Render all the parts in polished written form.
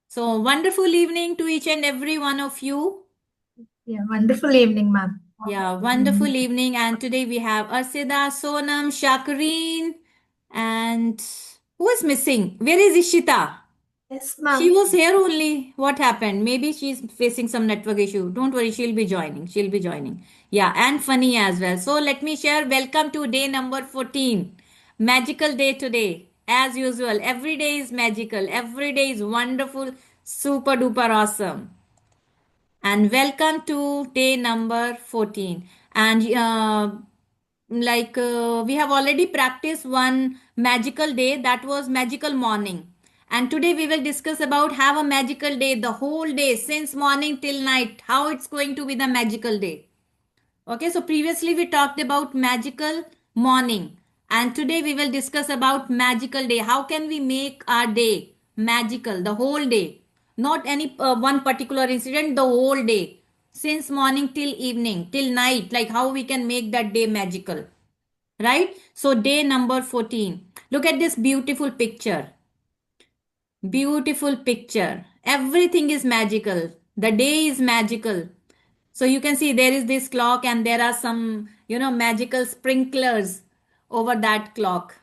So, wonderful evening to each and every one of you. Yeah, wonderful evening, ma'am. Yeah, wonderful evening. And today we have Arsida, Sonam, Shakareen, and who is missing? Where is Ishita? Yes, She ma'am. was here only. What happened? Maybe she's facing some network issue. Don't worry, she'll be joining. She'll be joining. Yeah, and funny as well. So let me share. Welcome to day number 14. Magical day today. As usual, every day is magical. Every day is wonderful, super duper awesome. And welcome to day number 14. And we have already practiced one magical day, that was magical morning. And today we will discuss about have a magical day, the whole day since morning till night, how it's going to be the magical day. Okay, so previously we talked about magical morning, and today we will discuss about magical day. How can we make our day magical, the whole day? Not any one particular incident, the whole day. Since morning till evening, till night, like how we can make that day magical. Right? So, day number 14. Look at this beautiful picture. Beautiful picture. Everything is magical. The day is magical. So you can see there is this clock and there are some, magical sprinklers over that clock.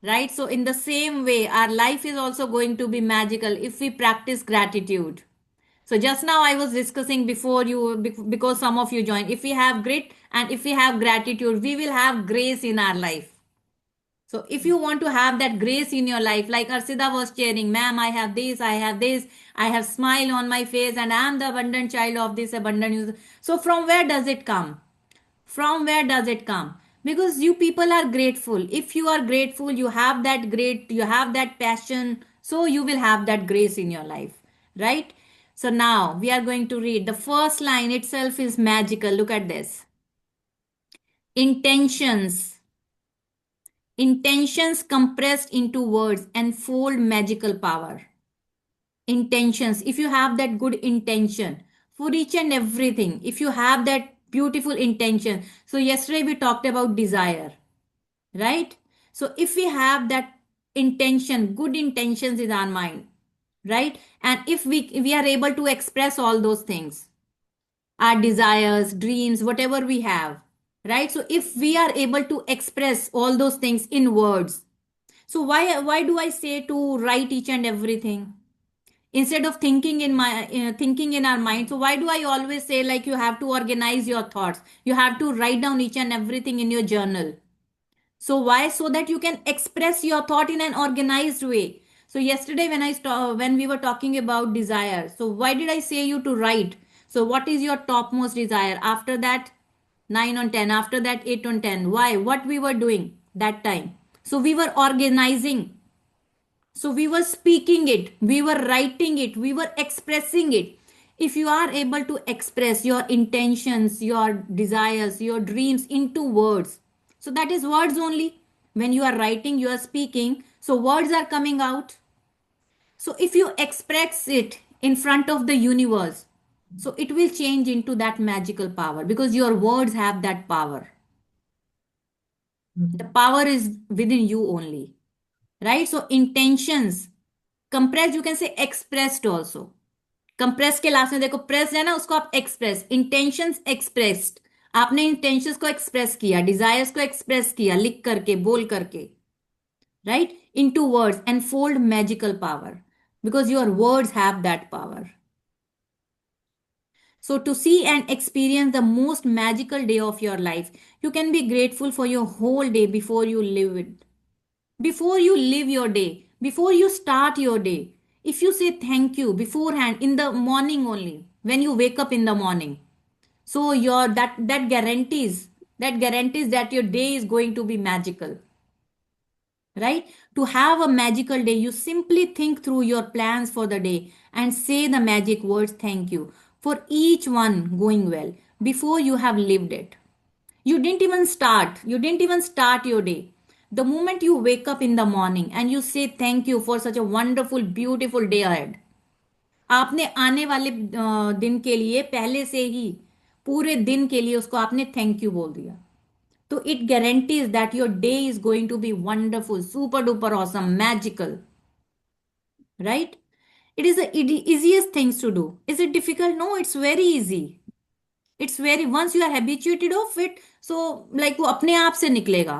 Right? So in the same way, our life is also going to be magical if we practice gratitude. So just now I was discussing before you, because some of you joined. If we have grit and if we have gratitude, we will have grace in our life. So if you want to have that grace in your life, like Arsida was sharing, ma'am, I have this, I have smile on my face, and I am the abundant child of this abundant user. So from where does it come? From where does it come? Because you people are grateful. If you are grateful, you have that passion, so you will have that grace in your life, right? So now we are going to read. The first line itself is magical. Look at this. Intentions. Intentions compressed into words and fold magical power. Intentions. If you have that good intention for each and everything, if you have that beautiful intention. So, yesterday we talked about desire, right? So, if we have that intention, good intentions in our mind, right? And if we are able to express all those things, our desires, dreams, whatever we have, right? So, if we are able to express all those things in words, so why do I say to write each and everything instead of thinking in our mind? So why do I always say like you have to organize your thoughts? You have to write down each and everything in your journal. So why? So that you can express your thought in an organized way. So yesterday when we were talking about desire, so why did I say you to write? So what is your topmost desire? After that 9 on 10, after that 8 on 10. Why? What we were doing that time? So we were organizing, so we were speaking it, we were writing it, we were expressing it. If you are able to express your intentions, your desires, your dreams into words, so that is words only. When you are writing, you are speaking, so words are coming out. So if you express it in front of the universe, so it will change into that magical power because your words have that power. The power is within you only, right? So intentions compressed, you can say expressed also. Compress के last में देखो press है ना, उसको आप express, intentions expressed, आपने intentions को express किया, डिजायर्स को एक्सप्रेस किया, लिख करके, बोल करके, right, into words and fold magical power because your words have that power. So to see and experience the most magical day of your life, you can be grateful for your whole day before you live it. Before you live your day, before you start your day, if you say thank you beforehand in the morning only, when you wake up in the morning, so your that guarantees that your day is going to be magical, right? To have a magical day, you simply think through your plans for the day and say the magic words thank you for each one going well before you have lived it. You didn't even start your day. The moment you wake up in the morning and you say thank you for such a wonderful beautiful day ahead, आपने आने वाले दिन के लिए पहले से ही पूरे दिन के लिए उसको आपने थैंक यू बोल दिया, तो it guarantees that your day is going to be wonderful, super duper awesome, magical, right? It is the easiest things to do. Is it difficult? No, it's very easy. It's very, once you are habituated of it, so like वो अपने आप से निकलेगा,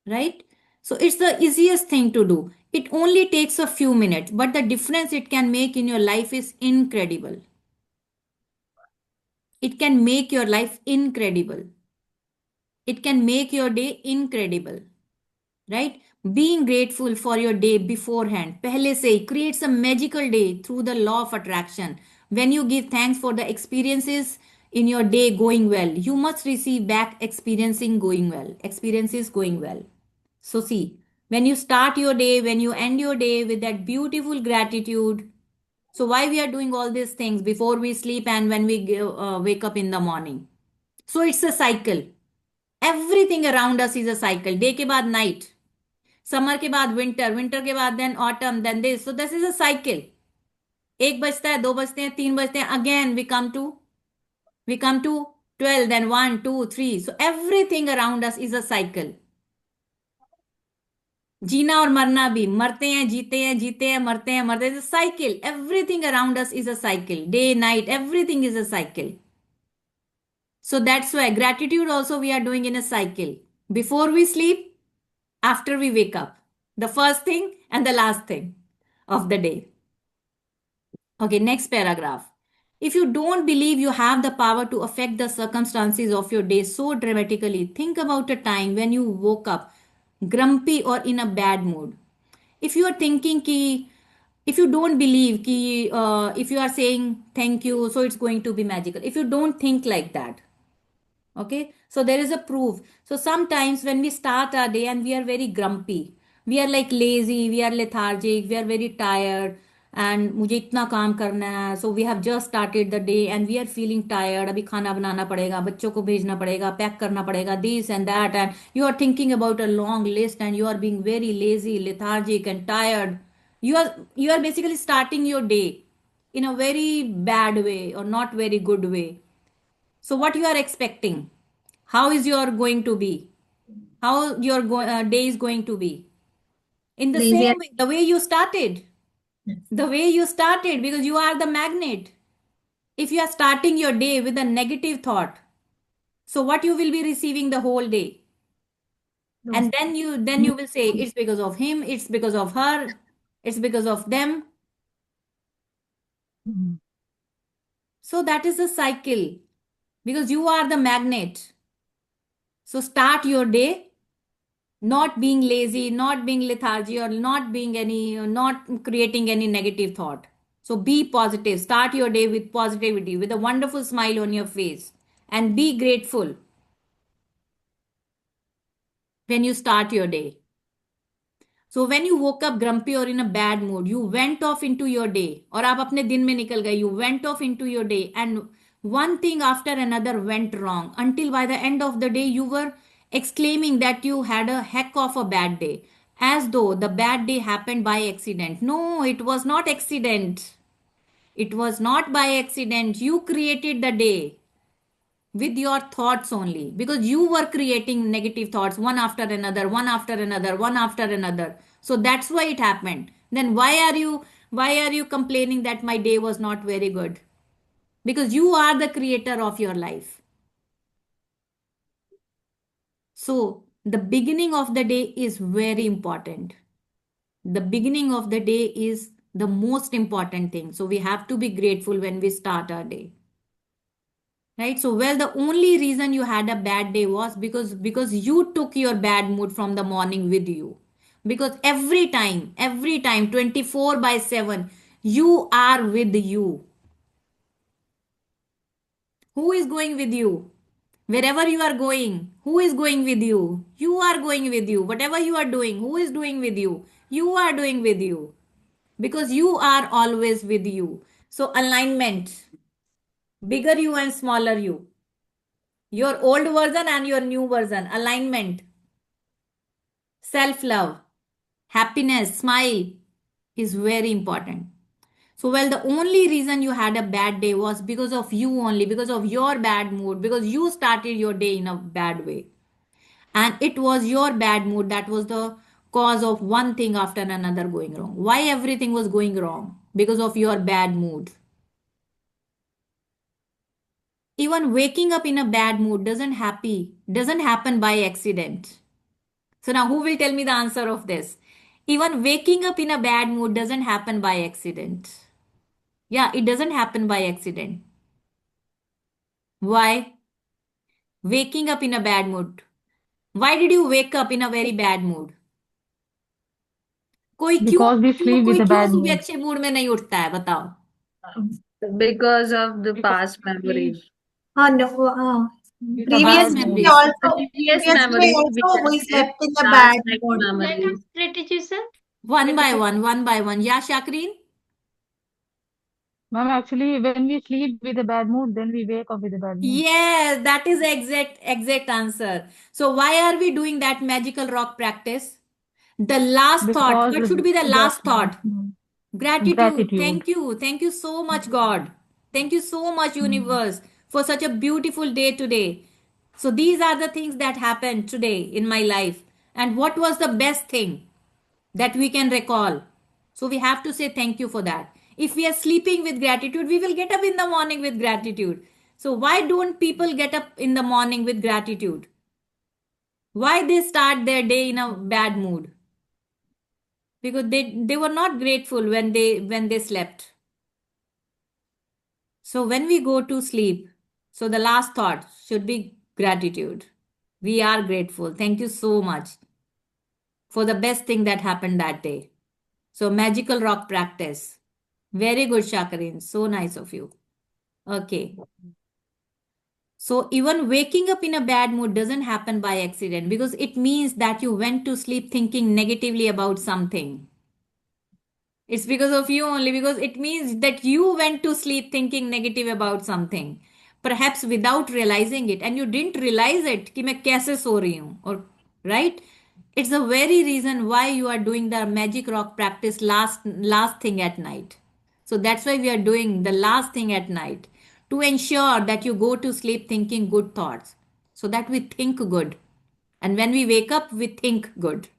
right? So it's the easiest thing to do. It only takes a few minutes, but the difference it can make in your life is incredible. It can make your life incredible. It can make your day incredible, right? Being grateful for your day beforehand, पहले से ही creates a magical day through the law of attraction. When you give thanks for the experiences in your day going well, you must receive back experiencing going well, experiences going well. So see, when you start your day, when you end your day with that beautiful gratitude, so why we are doing all these things before we sleep and when we wake up in the morning? So it's a cycle. Everything around us is a cycle. Day के बाद night, summer के बाद winter, winter के बाद then autumn, then this. So this is a cycle. एक बजता है, दो बजते हैं, तीन बजते हैं, again we come to 12, then 1 2 3. So everything around us is a cycle. जीना और मरना भी, मरते हैं जीते हैं, जीते हैं मरते हैं, मरते हैं, cycle. Everything around us is a cycle. Day night everything is a cycle. So that's why gratitude also we are doing in a cycle. Before we sleep, after we wake up. The first thing and the last thing of the day. Okay, next paragraph. If you don't believe you have the power to affect the circumstances of your day so dramatically, think about a time when you woke up grumpy or in a bad mood. If you are thinking ki, if you don't believe ki, if you are saying thank you, so it's going to be magical. If you don't think like that, okay, so there is a proof. So sometimes when we start our day and we are very grumpy, we are like lazy, we are lethargic, we are very tired, and मुझे इतना काम करना है, so we have just started the day and we are feeling tired. अभी खाना बनाना पड़ेगा, बच्चों को भेजना पड़ेगा, पैक करना पड़ेगा, this and that, and you are thinking about a long list and you are being very lazy, lethargic and tired. You are basically starting your day in a very bad way or not very good way. So what you are expecting? How is your going to be? How your day is going to be? In the Lazy. same way, the way you started. Yes. The way you started, because you are the magnet. If you are starting your day with a negative thought, so what you will be receiving the whole day? No. And then you will say it's because of him, it's because of her, it's because of them. Mhm. So that is a cycle, because you are the magnet. So start your day not being lazy, not being lethargy, or not being any, not creating any negative thought. So be positive. Start your day with positivity, with a wonderful smile on your face, and be grateful when you start your day. So when you woke up grumpy or in a bad mood, you went off into your day, और आप अपने दिन में निकल गए, you went off into your day, and one thing after another went wrong until by the end of the day you were exclaiming that you had a heck of a bad day, as though the bad day happened by accident. No, it was not accident. It was not by accident. You created the day with your thoughts only, because you were creating negative thoughts one after another, one after another, one after another. So that's why it happened. Then why are you complaining that my day was not very good? Because you are the creator of your life. So the beginning of the day is very important. The beginning of the day is the most important thing. So we have to be grateful when we start our day. Right? So well, the only reason you had a bad day was because you took your bad mood from the morning with you. Because every time 24 by 7 you are with you. Who is going with you? Wherever you are going, who is going with you? You are going with you. Whatever you are doing, who is doing with you? You are doing with you. Because you are always with you. So alignment, bigger you and smaller you. Your old version and your new version, alignment, self love, happiness, smile is very important. So, well, the only reason you had a bad day was because of you only, because of your bad mood, because you started your day in a bad way. And it was your bad mood that was the cause of one thing after another going wrong. Why everything was going wrong? Because of your bad mood. Even waking up in a bad mood doesn't happen by accident. So now who will tell me the answer of this? Even waking up in a bad mood doesn't happen by accident. Yeah, it doesn't happen by accident. Why? Waking up in a bad mood. Why did you wake up in a very bad mood? कोई क्यों Because we sleep कोई with a क्यों bad सुबह mood. अच्छे mood में नहीं उठता है बताओ? Because of the Because past we memories. No. with a Past bad Previously mood. memories. also, Previous previously memories we also can we say slept in a last bad night mood. memories. One by one. Yeah, Shakreen? Ma'am, actually, when we sleep with a bad mood, then we wake up with a bad mood. Yes, that is exact answer. So why are we doing that magical rock practice? The last thought. Because What should be the the last thought? Gratitude. gratitude. Thank you. Thank you so much, God. Thank you so much, Mm. universe, for such a beautiful day today. So these are the things that happened today in my life. And what was the best thing that we can recall? So we have to say thank you for that. If we are sleeping with gratitude, we will get up in the morning with gratitude. So why don't people get up in the morning with gratitude? Why they start their day in a bad mood? Because they were not grateful when they slept. So when we go to sleep, so the last thought should be gratitude. We are grateful. Thank you so much for the best thing that happened that day. So magical rock practice. Very good, Shakarin. So nice of you. Okay. So even waking up in a bad mood doesn't happen by accident because it means that you went to sleep thinking negatively about something. It's because of you only, because it means that you went to sleep thinking negative about something, perhaps without realizing it, and you didn't realize it कि मैं कैसे सो रही हूँ, or right? It's the very reason why you are doing the magic rock practice last thing at night. So that's why we are doing the last thing at night to ensure that you go to sleep thinking good thoughts, so that we think good, and when we wake up we think good.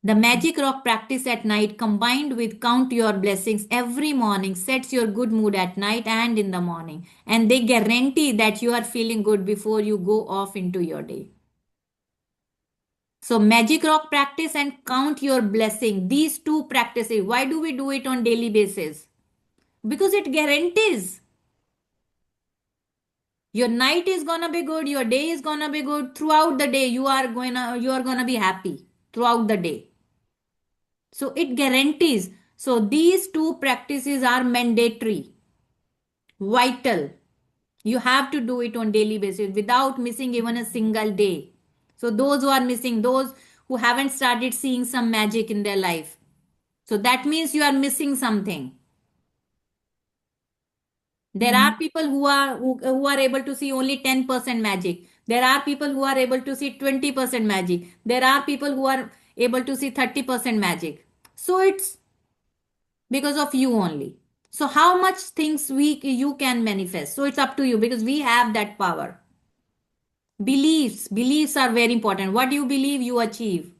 The magic rock practice at night combined with count your blessings every morning sets your good mood at night and in the morning. And they guarantee that you are feeling good before you go off into your day. So magic rock practice and count your blessing. These two practices. Why do we do it on daily basis? Because it guarantees your night is gonna be good, your day is gonna be good. Throughout the day, you are gonna be happy throughout the day. So it guarantees. So these two practices are mandatory, vital. You have to do it on daily basis without missing even a single day. So those who are missing, those who haven't started seeing some magic in their life, so that means you are missing something. There are people who are able to see only 10% magic. There are people who are able to see 20% magic. There are people who are able to see 30% magic. So it's because of you only. So how much things you can manifest? So it's up to you because we have that power. Beliefs are very important. What you believe, you achieve.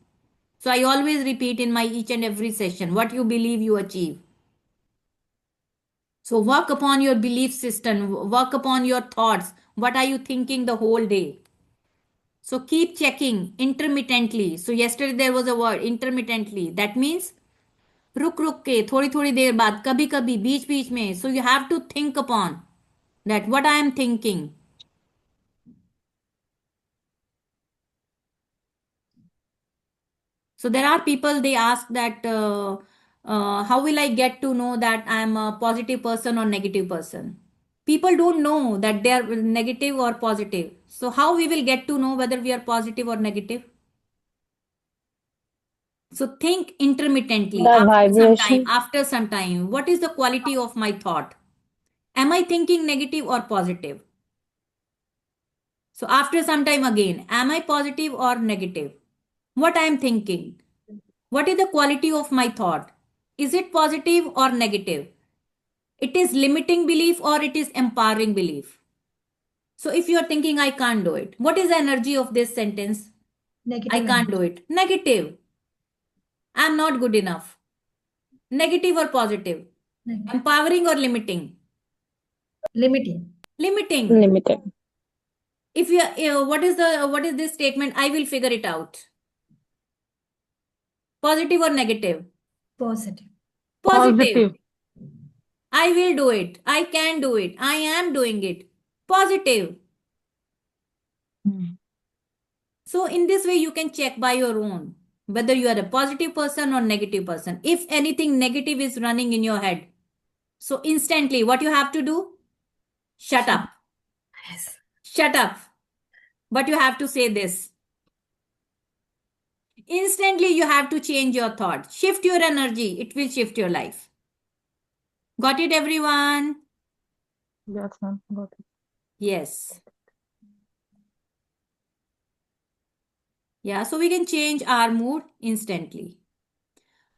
So I always repeat in my each and every session, what you believe, you achieve. So work upon your belief system, work upon your thoughts. What are you thinking the whole day? So keep checking intermittently. So yesterday there was a word intermittently. That means रुक रुक के थोड़ी थोड़ी देर बाद कभी कभी बीच बीच में. So you have to think upon that what I am thinking. So there are people, they ask that how will I get to know that I am a positive person or negative person? People don't know that they are negative or positive. So how we will get to know whether we are positive or negative? So think intermittently The after some time. vibration. After some time, what is the quality of my thought? Am I thinking negative or positive? So after some time again, am I positive or negative? What I am thinking? What is the quality of my thought? Is it positive or negative? It is limiting belief or it is empowering belief? So if you are thinking I can't do it, what is the energy of this sentence? I Negative can't do energy. it. Negative. I'm not good enough. Negative or positive? Negative. Empowering or limiting? Limiting. Limiting. Limited. If you, what is this statement? I will figure it out. Positive or negative? Positive. Positive. Positive. I will do it. I can do it. I am doing it. Positive. Hmm. So in this way, you can check by your own whether you are a positive person or negative person. If anything negative is running in your head, so instantly what you have to do? Shut up. Yes. Shut up. But you have to say this. Instantly, you have to change your thought. Shift your energy. It will shift your life. Got it, everyone? Yes, ma'am. Got it. Yes. Yeah, so we can change our mood instantly.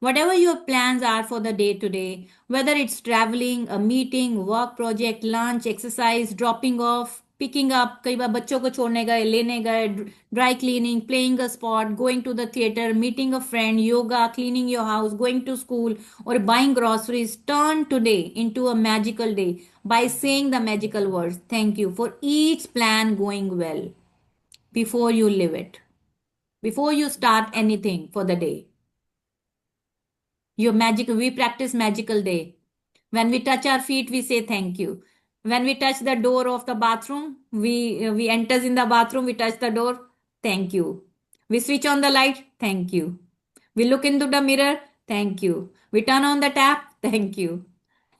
Whatever your plans are for the day today, whether it's traveling, a meeting, work project, lunch, exercise, dropping off, picking up, कई बार बच्चों को छोड़ने गए, लेने गए, dry cleaning, playing a sport, going to the theater, meeting a friend, yoga, cleaning your house, going to school, or buying groceries, turn today into a magical day by saying the magical words, thank you for each plan going well before you live it, before you start anything for the day. Your magical, we practice magical day. When we touch our feet, we say thank you. When we touch the door of the bathroom, we enters in the bathroom, we touch the door, thank you. We switch on the light, thank you. We look into the mirror, thank you. We turn on the tap, thank you.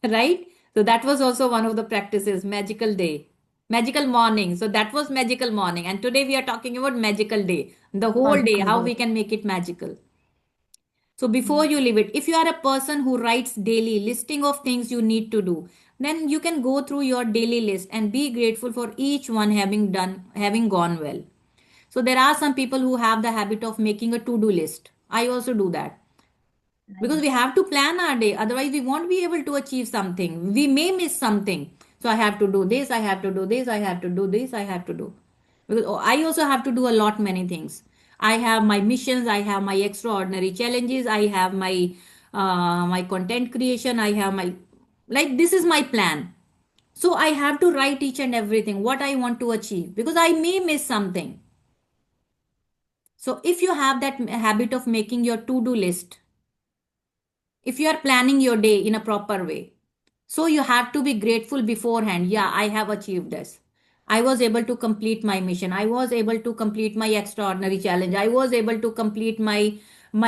Right? So that was also one of the practices, magical day. Magical morning. So that was magical morning. And today we are talking about magical day. The whole day, Magical how day. we can make it magical. So before you leave it, if you are a person who writes daily listing of things you need to do, then you can go through your daily list and be grateful for each one having gone well. So there are some people who have the habit of making a to-do list. I also do that because we have to plan our day. Otherwise, we won't be able to achieve something. We may miss something. So I have to do this. I have to do this. I have to do this. I have to do. Because I also have to do a lot many things. I have my missions. I have my extraordinary challenges. I have my content creation. I have my like this is my plan. So I have to write each and everything what I want to achieve because I may miss something. So if you have that habit of making your to-do list, if you are planning your day in a proper way, so you have to be grateful beforehand. Yeah, I have achieved this. I was able to complete my mission. I was able to complete my extraordinary challenge. I was able to complete my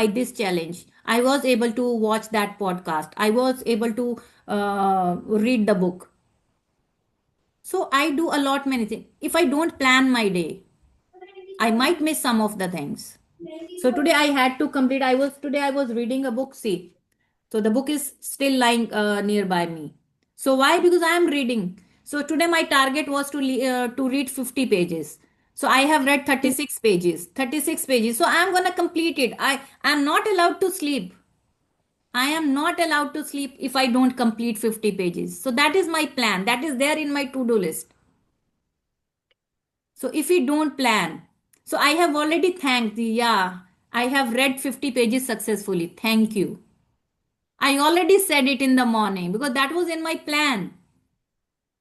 this challenge. I was able to watch that podcast. I was able to read the book. So I do a lot many things. If I don't plan my day, I might miss some of the things. So today I had to complete. I was reading a book. See, so the book is still lying nearby me. So why? Because I am reading. So today my target was to read 50 pages. So I have read 36 pages. 36 pages. So I am gonna complete it. I am not allowed to sleep. I am not allowed to sleep if I don't complete 50 pages. So that is my plan. That is there in my to-do list. So if we don't plan, so I have already thanked the, yeah, I have read 50 pages successfully. Thank you. I already said it in the morning because that was in my plan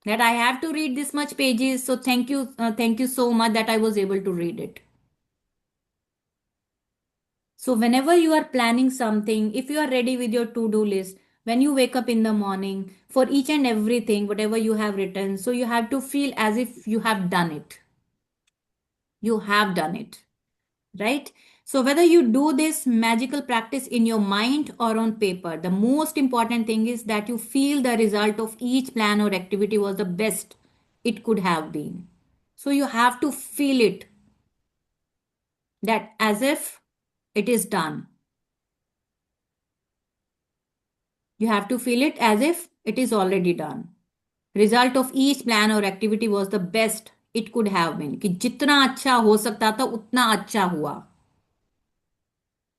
that I have to read this much pages. So thank you so much that I was able to read it. So whenever you are planning something, if you are ready with your to-do list, when you wake up in the morning for each and everything, whatever you have written, so you have to feel as if you have done it. You have done it, right? So whether you do this magical practice in your mind or on paper, the most important thing is that you feel the result of each plan or activity was the best it could have been. So you have to feel it that as if it is done. You have to feel it as if it is already done. Result of each plan or activity was the best it could have been. कि जितना अच्छा हो सकता था उतना अच्छा हुआ.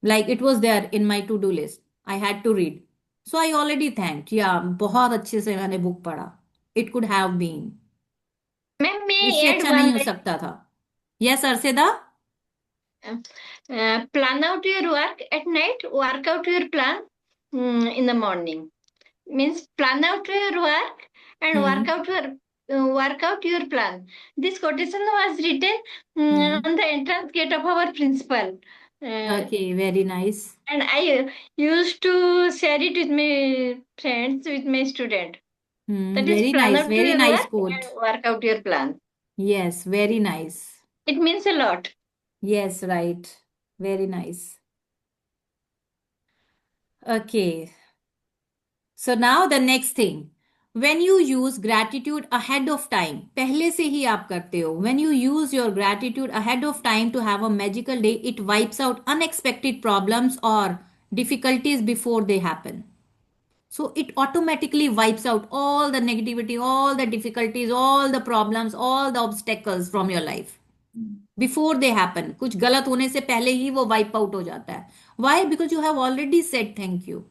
Like it was there in my to-do list. I had to read. So I already thanked. Yeah, बहुत अच्छे से मैंने बुक पढ़ा. It could have been. Ma'am, may इससे I add अच्छा one नहीं हो line? सकता था. Yes, Arsheda? Plan out your work at night, work out your plan in the morning. Means plan out your work and work out your plan. This quotation was written on the entrance gate of our principal. Okay, very nice. And I used to share it with my friends, with my student. That is Very plan nice, out very your nice work quote. and work out your plan. Yes, very nice. It means a lot. Yes, right. Very nice. Okay. So now the next thing. When you use gratitude ahead of time, पहले से ही आप करते हो. When you use your gratitude ahead of time to have a magical day, it wipes out unexpected problems or difficulties before they happen. So it automatically wipes out all the negativity, all the difficulties, all the problems, all the obstacles from your life. Before they happen. कुछ गलत होने से पहले ही वो wipe out हो जाता है. Why? Because you have already said thank you.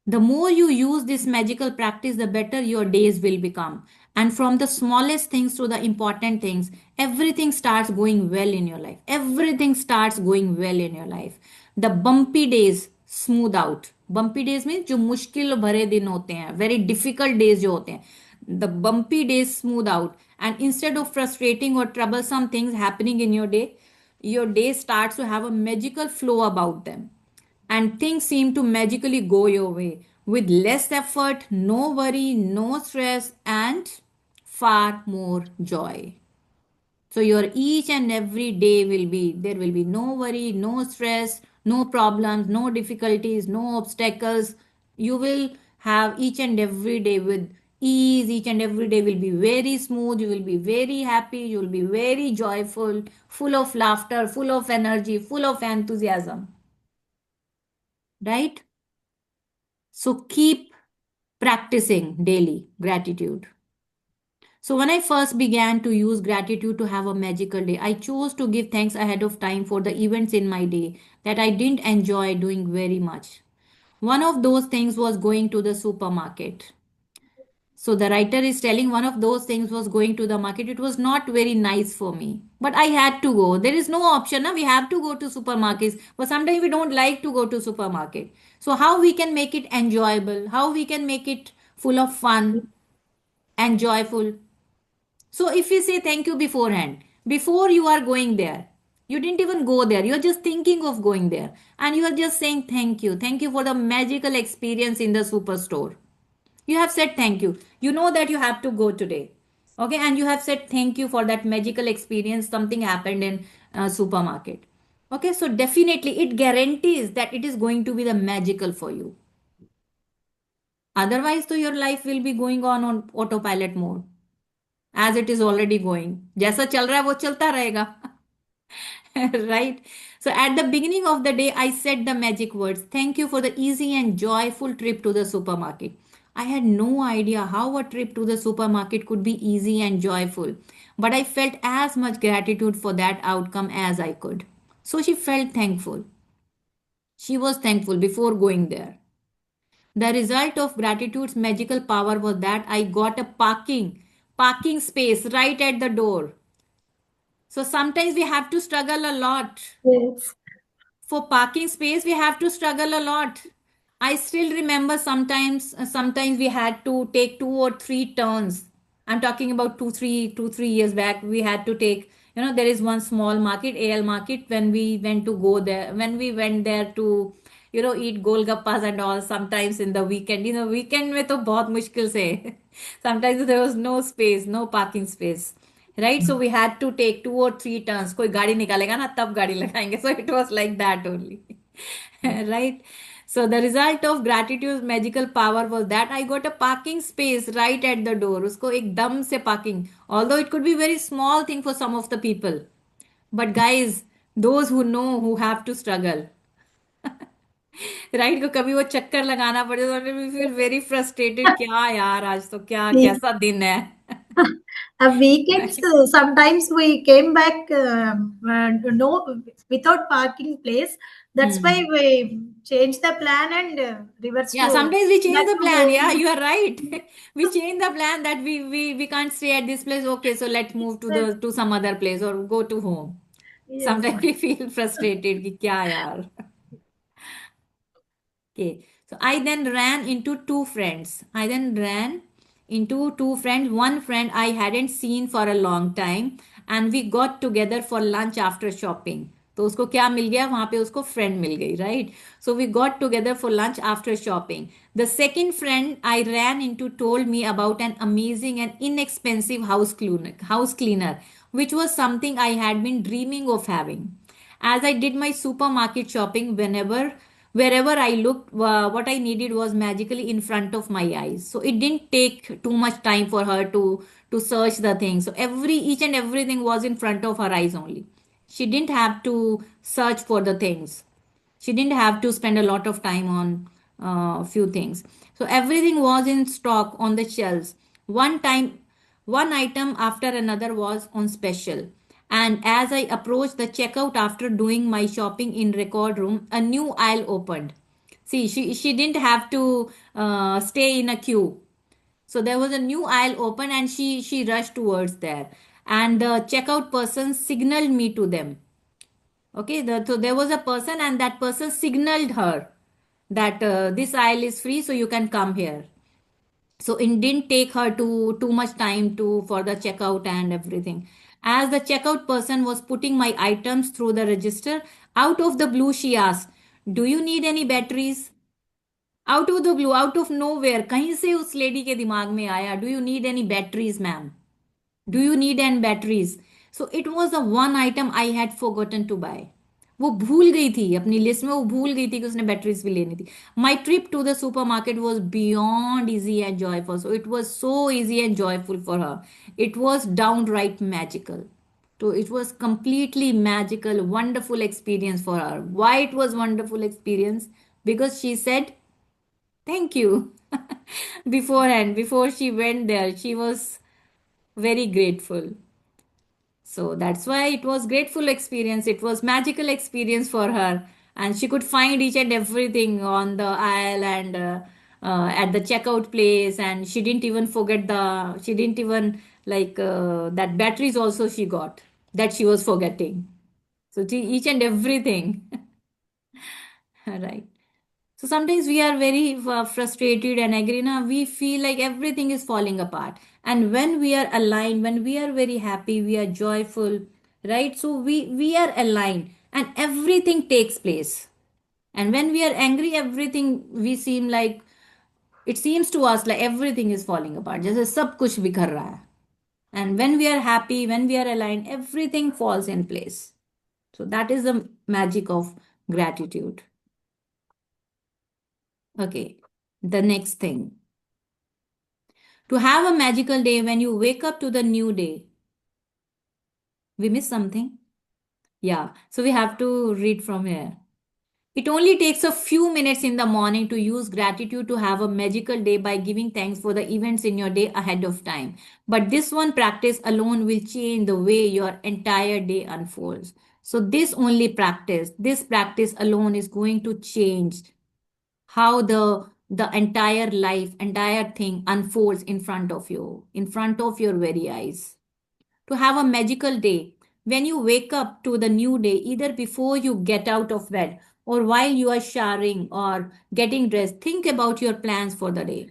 The more you use this magical practice, the better your days will become. And from the smallest things to the important things, everything starts going well in your life. Everything starts going well in your life. The bumpy days smooth out. Bumpy days means जो मुश्किल भरे दिन होते हैं, very difficult days जो होते हैं. The bumpy days smooth out. And instead of frustrating or troublesome things happening in your day starts to have a magical flow about them, and things seem to magically go your way with less effort, no worry, no stress, and far more joy. So your each and every day there will be no worry, no stress, no problems, no difficulties, no obstacles. You will have each and every day with ease. Each and every day will be very smooth. You will be very happy. You will be very joyful, full of laughter, full of energy, full of enthusiasm. Right? So keep practicing daily gratitude. So when I first began to use gratitude to have a magical day, I chose to give thanks ahead of time for the events in my day that I didn't enjoy doing very much. One of those things was going to the supermarket. So the writer is telling one of those things was going to the market. It was not very nice for me, but I had to go. There is no option. We have to go to supermarkets, but sometimes we don't like to go to supermarket. So how we can make it enjoyable? How we can make it full of fun and joyful? So if we say thank you beforehand, before you are going there, you didn't even go there. You're just thinking of going there, and you are just saying thank you. Thank you for the magical experience in the superstore. You have said thank you. You know that you have to go today. Okay, and you have said thank you for that magical experience. Something happened in supermarket. Okay, so definitely it guarantees that it is going to be the magical for you. Otherwise, so your life will be going on autopilot mode as it is already going. जैसा चल रहा है वो चलता रहेगा. Right? So at the beginning of the day, I said the magic words. Thank you for the easy and joyful trip to the supermarket. I had no idea how a trip to the supermarket could be easy and joyful, but I felt as much gratitude for that outcome as I could. So she felt thankful. She was thankful before going there. The result of gratitude's magical power was that I got a parking space right at the door. So sometimes we have to struggle a lot. Yes. For parking space, we have to struggle a lot. I still remember sometimes we had to take 2 or 3 turns. I'm talking about 2 3 years back. We had to take, there is one small market, AL market, when we went there to, eat golgappas and all. Sometimes in the weekend, weekend में तो बहुत मुश्किल से. Sometimes there was no space, no parking space. Right? So we had to take 2 or 3 turns. कोई गाड़ी निकालेगा ना तब गाड़ी लगाएंगे. So it was like that only. Right? So the result of gratitude's magical power was that I got a parking space right at the door. उसको एकदम से parking. Although it could be very small thing for some of the people. But guys, those who know, who have to struggle. Right को कभी वो चक्कर लगाना पड़े तो वी फील वेरी फ्रस्ट्रेटेड. क्या यार, आज तो क्या कैसा दिन है. Weekends, sometimes we came back no without parking place. That's why we changed the plan and reverse Yeah, to sometimes we change back the to plan. Yeah, home. you are right. We change the plan that we can't stay at this place. Okay, so let's move to Yes, to some other place or go to home. yes. Sometimes we feel frustrated कि क्या यार. Okay, so I then ran into two friends. I then ran into two friends. One friend I hadn't seen for a long time, and we got together for lunch after shopping. तो उसको क्या मिल गया वहां पे उसको friend मिल गई right so we got together for lunch after shopping the second friend I ran into told me about an amazing and inexpensive house cleaner which was something I had been dreaming of having. As I did my supermarket shopping, wherever I looked, what I needed was magically in front of my eyes. So it didn't take too much time for her to search the thing. So each and everything was in front of her eyes only. She didn't have to search for the things. She didn't have to spend a lot of time on few things. So everything was in stock on the shelves. One item after another was on special. And as I approached the checkout after doing my shopping in record room, a new aisle opened. See, she didn't have to stay in a queue. So there was a new aisle open and she rushed towards there. And the checkout person signaled me to them. Okay, so there was a person and that person signaled her that this aisle is free, so you can come here. So it didn't take her too much time to for the checkout and everything. As the checkout person was putting my items through the register, out of the blue she asked, "Do you need any batteries?" Out of the blue, out of nowhere, कहीं से उस lady के दिमाग में आया, "Do you need any batteries, ma'am? Do you need any batteries?" So it was the one item I had forgotten to buy. वो भूल गई थी अपनी लिस्ट में वो भूल गई थी कि उसने बैटरीज भी लेनी थी my trip to the supermarket was beyond easy and joyful so it was so easy and joyful for her it was downright magical so it was completely magical wonderful experience for her why it was wonderful experience because she said thank you beforehand before she went there she was very grateful so that's why it was grateful experience it was magical experience for her and she could find each and everything on the aisle and at the checkout place and she didn't even like that batteries also she got that she was forgetting so each and everything right so sometimes we are very frustrated and angry. Now we feel like everything is falling apart. And when we are aligned, when we are very happy, we are joyful, right? So we are aligned and everything takes place. And when we are angry, everything we seem like it seems to us like everything is falling apart. जैसे सब कुछ बिखर रहा है. And when we are happy, when we are aligned, everything falls in place. So that is the magic of gratitude. Okay, the next thing. To have a magical day when you wake up to the new day. We missed something? Yeah, so we have to read from here. It only takes a few minutes in the morning to use gratitude to have a magical day by giving thanks for the events in your day ahead of time. But this one practice alone will change the way your entire day unfolds. So, this practice alone is going to change how the entire life entire thing unfolds in front of your very eyes to have a magical day when you wake up to the new day either before you get out of bed or while you are showering or getting dressed think about your plans for the day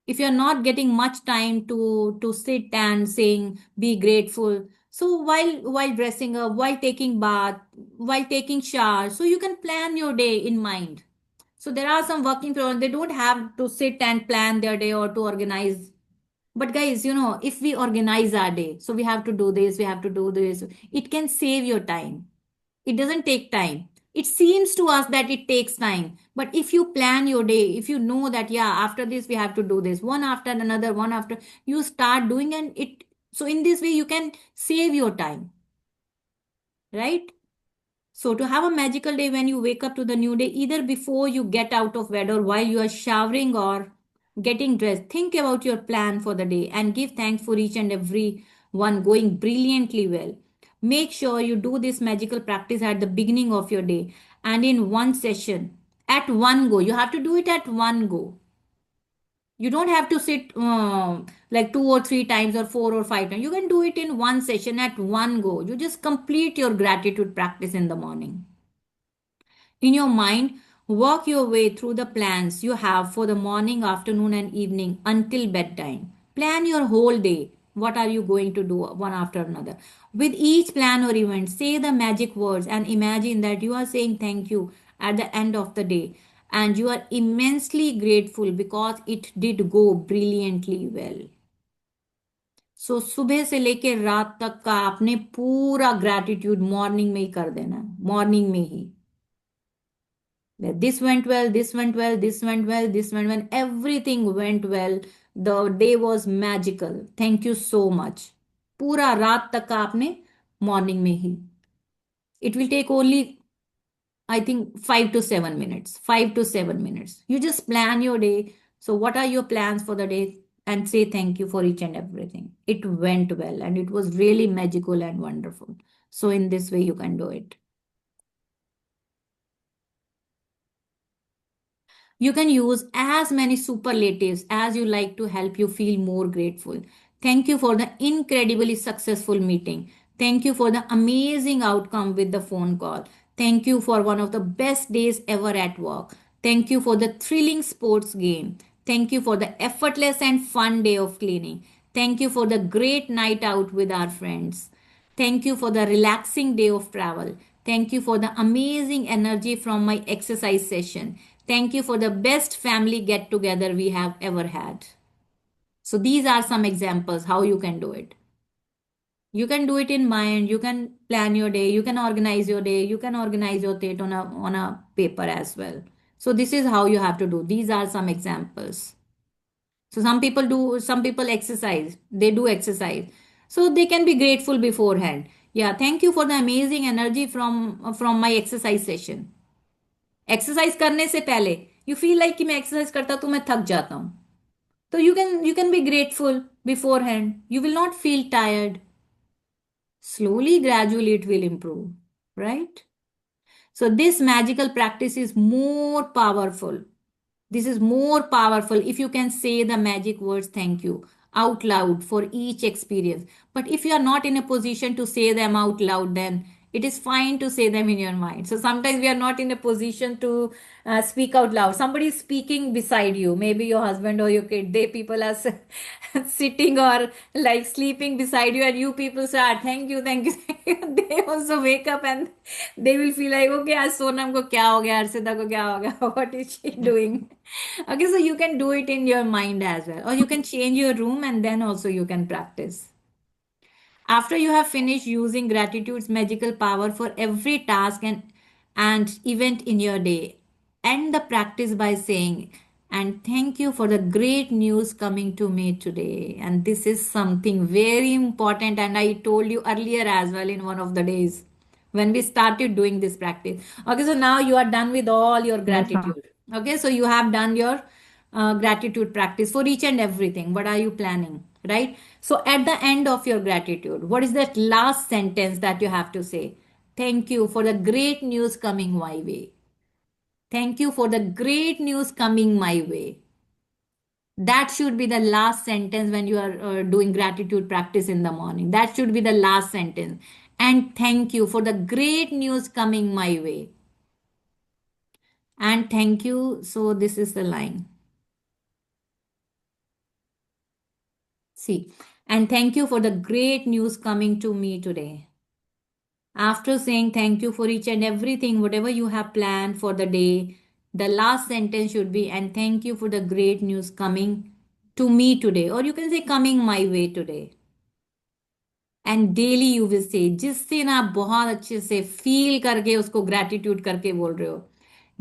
if you're not getting much time to sit and sing be grateful so while dressing up while taking bath while taking shower so you can plan your day in mind so there are some working people, they don't have to sit and plan their day or to organize. But guys, if we organize our day, so we have to do this, we have to do this, it can save your time. It doesn't take time. It seems to us that it takes time. But if you plan your day, if you know that, yeah, after this, we have to do this, one after another, one after, you start doing and so in this way, you can save your time, right? So, to have a magical day when you wake up to the new day, either before you get out of bed or while you are showering or getting dressed, think about your plan for the day and give thanks for each and every one going brilliantly well. Make sure you do this magical practice at the beginning of your day and in one session at one go. You have to do it at one go. You don't have to sit like 2 or 3 times or 4 or 5 times. You can do it in one session at one go. You just complete your gratitude practice in the morning. In your mind, work your way through the plans you have for the morning, afternoon, and evening until bedtime. Plan your whole day. What are you going to do one after another? With each plan or event, say the magic words and imagine that you are saying thank you at the end of the day and you are immensely grateful because it did go brilliantly well. सो सुबह से लेके रात तक का आपने पूरा gratitude morning में ही कर देना, मॉर्निंग में ही. This went well, this went well, this went well, this went well, everything went well. The day was magical. Thank you so much. पूरा रात तक का आपने मॉर्निंग में ही. It will take only, I think, 5 to 7 minutes. 5 to 7 minutes. You just plan your day. So, what are your plans for the day? And say thank you for each and everything. It went well and it was really magical and wonderful. So, in this way, you can do it. You can use as many superlatives as you like to help you feel more grateful. Thank you for the incredibly successful meeting. Thank you for the amazing outcome with the phone call. Thank you for one of the best days ever at work. Thank you for the thrilling sports game. Thank you for the effortless and fun day of cleaning. Thank you for the great night out with our friends. Thank you for the relaxing day of travel. Thank you for the amazing energy from my exercise session. Thank you for the best family get together we have ever had. So these are some examples how you can do it. You can do it in mind, you can plan your day, you can organize your day, you can organize your date on a paper as well. So this is how you have to do. These are some examples. So some people exercise, they do exercise. So they can be grateful beforehand. Yeah, thank you for the amazing energy from my exercise session. Exercise करने से पहले you feel like कि मैं exercise करता तो मैं थक जाता हूं, तो you can be grateful before hand. You will not feel tired. Slowly, gradually, it will improve, right? So, this magical practice is more powerful. This is more powerful if you can say the magic words thank you out loud for each experience. But if you are not in a position to say them out loud, then it is fine to say them in your mind. So sometimes we are not in a position to speak out loud. Somebody is speaking beside you, maybe your husband or your kid. They people are sitting or like sleeping beside you, and you people start thank you, thank you, thank you. They also wake up and they will feel like, okay, आज सोनम को क्या हो गया, अर्षिता को क्या हो गया, what is she doing? Okay, so you can do it in your mind as well, or you can change your room and then also you can practice. After you have finished using gratitude's magical power for every task and event in your day, end the practice by saying, and thank you for the great news coming to me today. And this is something very important, and I told you earlier as well in one of the days when we started doing this practice. Okay, so now you are done with all your Yes, ma'am. gratitude. Okay, so you have done your gratitude practice for each and everything. What are you planning, right? So at the end of your gratitude, what is that last sentence that you have to say? Thank you for the great news coming my way. Thank you for the great news coming my way. That should be the last sentence when you are doing gratitude practice in the morning. That should be the last sentence. And thank you for the great news coming my way. And thank you. So this is the line. See, and thank you for the great news coming to me today. After saying thank you for each and everything, whatever you have planned for the day, the last sentence should be, and thank you for the great news coming to me today. Or you can say, coming my way today. And daily you will say, जिस दिन आप बहुत अच्छे से feel करके उसको gratitude करके बोल रहे हो.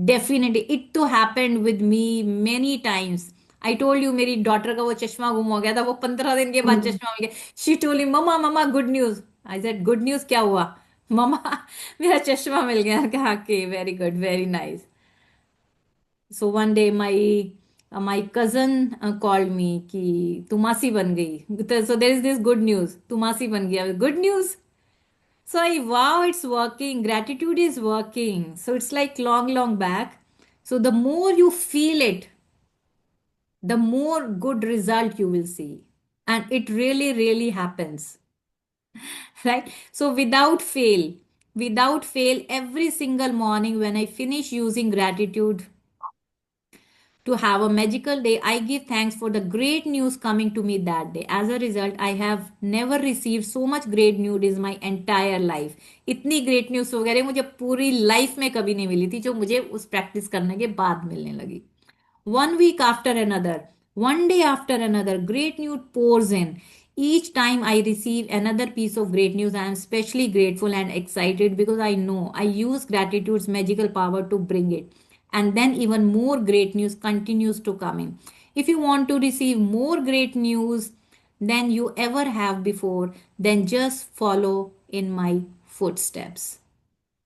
डेफिनेटली इट तो happened with me many times. I told you मेरी डॉटर का वो चश्मा गुम हो गया था, वो 15 दिन के बाद चश्मा मिल गया. शी टोल्ड मी, मम्मा मम्मा good news. I said good news क्या हुआ? मम्मा मेरा चश्मा मिल गया. कहा कि very good, very nice. So one day my my cousin called me कि तू मासी बन गई. So there is this good news. तू मासी बन गया. Good news. So wow, it's working. Gratitude is working. So it's like long back. So the more you feel it, the more good result you will see. And it really happens. Right? So without fail, every single morning when I finish using gratitude to have a magical day, I give thanks for the great news coming to me that day. As a result, I have never received so much great news in my entire life. इतनी great news वगैरह मुझे पूरी life में कभी नहीं मिली थी जो मुझे उस practice करने के बाद मिलने लगी. One week after another, one day after another, great news pours in. Each time I receive another piece of great news, I am especially grateful and excited because I know I use gratitude's magical power to bring it. And then even more great news continues to come in. If you want to receive more great news than you ever have before, then just follow in my footsteps.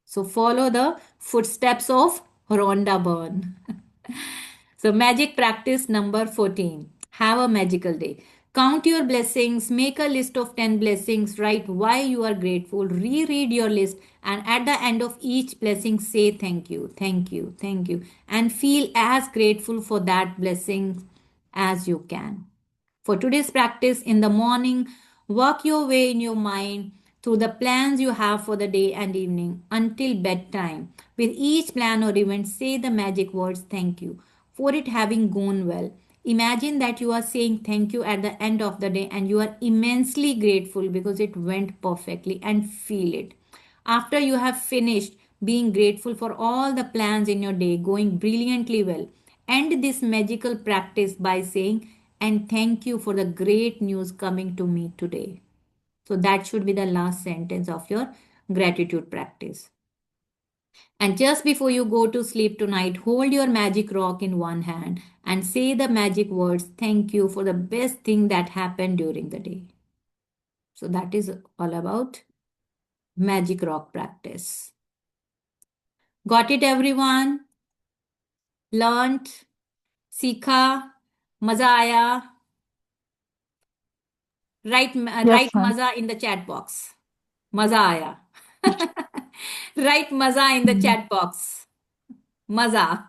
So follow the footsteps of Rhonda Byrne. So, magic practice number 14. Have a magical day. Count your blessings, make a list of 10 blessings, write why you are grateful, reread your list, and at the end of each blessing, say thank you, thank you, thank you, and feel as grateful for that blessing as you can. For today's practice in the morning, work your way in your mind through the plans you have for the day and evening until bedtime. With each plan or event, say the magic words thank you for it having gone well. Imagine that you are saying thank you at the end of the day and you are immensely grateful because it went perfectly, and feel it. After you have finished being grateful for all the plans in your day going brilliantly well, end this magical practice by saying, and thank you for the great news coming to me today. So that should be the last sentence of your gratitude practice. And just before you go to sleep tonight, hold your magic rock in one hand and say the magic words, thank you for the best thing that happened during the day. So that is all about magic rock practice. Got it, everyone? Learned? सीखा? मजा आया? Write Yes, ma'am. maza in the chat box. Maza आया. Write maza in the chat box. Maza.